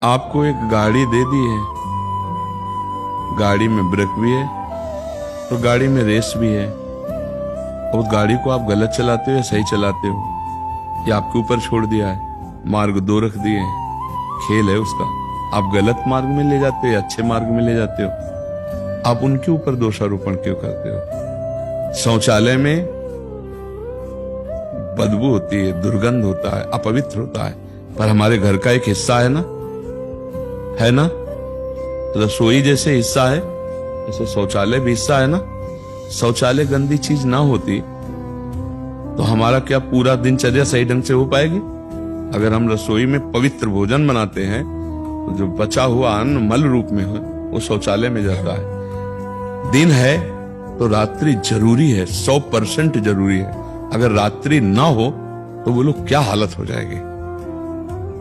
आपको एक गाड़ी दे दी है, गाड़ी में ब्रेक भी है तो गाड़ी में रेस भी है। और गाड़ी को आप गलत चलाते हो या सही चलाते हो, या आपके ऊपर छोड़ दिया है, मार्ग दो रख दिए हैं, खेल है उसका। आप गलत मार्ग में ले जाते हो या अच्छे मार्ग में ले जाते हो, आप उनके ऊपर दोषारोपण क्यों करते हो? शौचालय में बदबू होती है, दुर्गंध होता है, अपवित्र होता है, पर हमारे घर का एक हिस्सा है ना? रसोई जैसे हिस्सा है, जैसे शौचालय भी हिस्सा है ना। शौचालय गंदी चीज ना होती तो हमारा क्या पूरा दिनचर्या सही ढंग से हो पाएगी? अगर हम रसोई में पवित्र भोजन बनाते हैं तो जो बचा हुआ अन्न मल रूप में है वो शौचालय में जाता है। दिन है तो रात्रि जरूरी है, 100% जरूरी है। अगर रात्रि ना हो तो वो लोग क्या हालत हो जाएगी,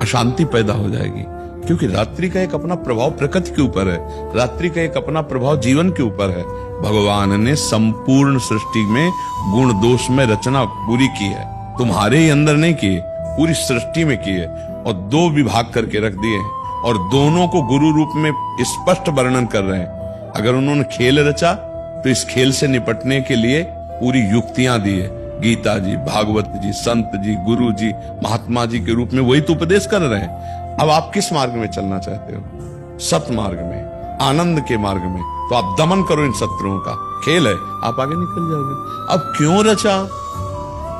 अशांति पैदा हो जाएगी। क्योंकि रात्रि का एक अपना प्रभाव प्रकृति के ऊपर है, रात्रि का एक अपना प्रभाव जीवन के ऊपर है। भगवान ने संपूर्ण सृष्टि में गुण दोष में रचना पूरी की है, तुम्हारे ही अंदर नहीं की, पूरी सृष्टि में की है। और दो विभाग करके रख दिए हैं और दोनों को गुरु रूप में स्पष्ट वर्णन कर रहे हैं। अगर उन्होंने खेल रचा तो इस खेल से निपटने के लिए पूरी युक्तियां दी है। गीता जी, भागवत जी, संत जी, गुरु जी, महात्मा जी के रूप में वही तो उपदेश कर रहे हैं। अब आप किस मार्ग में चलना चाहते हो? सत मार्ग में, आनंद के मार्ग में, तो आप दमन करो इन शत्रुओं का। खेल है, आप आगे निकल जाओगे। अब क्यों रचा,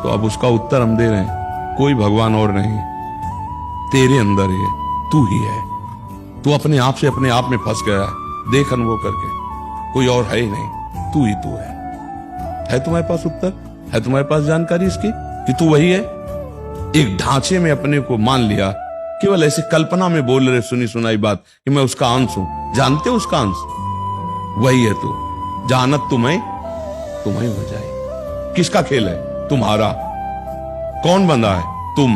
तो अब उसका उत्तर हम दे रहे हैं। कोई भगवान और नहीं, तेरे अंदर ही है, तू ही है। तू अपने आप से अपने आप में फंस गया है, देख अनुभव करके, कोई और है ही नहीं, तू ही तू है तुम्हारे पास उत्तर? है तुम्हारे पास जानकारी इसकी कि तू वही है? एक ढांचे में अपने को मान लिया, केवल ऐसी कल्पना में बोल रहे सुनी सुनाई बात कि मैं उसका अंश हूं। जानते हो उसका अंश वही है तू। जानत तुम्हें हो जाए। किसका खेल है? तुम्हारा। कौन बंधा है? तुम।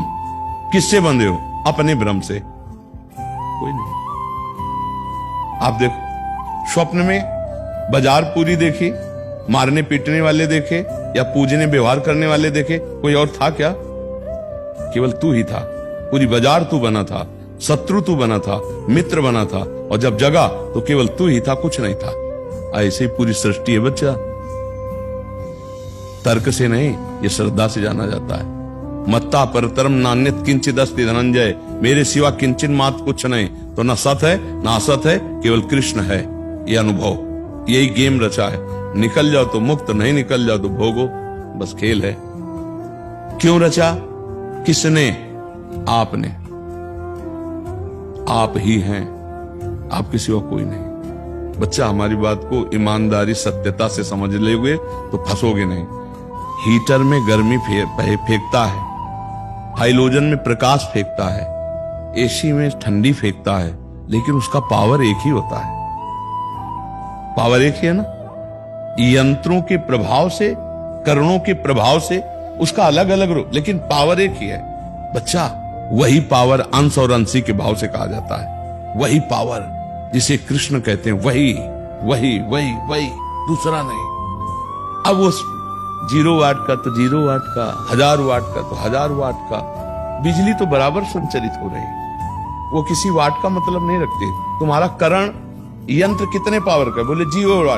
किससे बंधे हो? अपने भ्रम से, कोई नहीं। आप देखो, स्वप्न में बाजार पूरी देखी, मारने पीटने वाले देखे या पूजने व्यवहार करने वाले देखे, कोई और था क्या? केवल तू ही था। पूरी बाजार तू बना था, शत्रु तू बना था, मित्र बना था, और जब जगा तो केवल तू ही था, कुछ नहीं था। ऐसे ही पूरी सृष्टि है बच्चा। तर्क से नहीं, ये श्रद्धा से जाना जाता है। मत्ता परतरम नान्यत किंचित अस्ति धनंजय, मेरे सिवा किंचित मात कुछ नहीं। तो न सत है न असत है, केवल कृष्ण है। ये अनुभव, यही गेम रचा है। निकल जाओ तो मुक्त, नहीं निकल जाओ तो भोगो, बस खेल है। क्यों रचा? किसने? आपने। आप ही हैं, आप किसी और कोई नहीं। बच्चा, हमारी बात को ईमानदारी सत्यता से समझ लोगे तो फंसोगे नहीं। हीटर में गर्मी फेंकता है, हाइलोजन में प्रकाश फेंकता है, एसी में ठंडी फेंकता है, लेकिन उसका पावर एक ही होता है। पावर एक ही है ना। यंत्रों के प्रभाव से, करणों के प्रभाव से उसका अलग अलग रूप, लेकिन पावर एक ही है। बच्चा, वही पावर अंश और अंशी के भाव से कहा जाता है। वही पावर जिसे कृष्ण कहते हैं, वही वही वही वही, दूसरा नहीं। अब वो 0 वाट का तो 0 वाट का, 1000 वाट का तो 1000 वाट का, बिजली तो बराबर संचरित हो रही है। वो किसी वाट का मतलब नहीं रखती। तुम्हारा करण यंत्र कितने पावर का? बोले 0 वाट।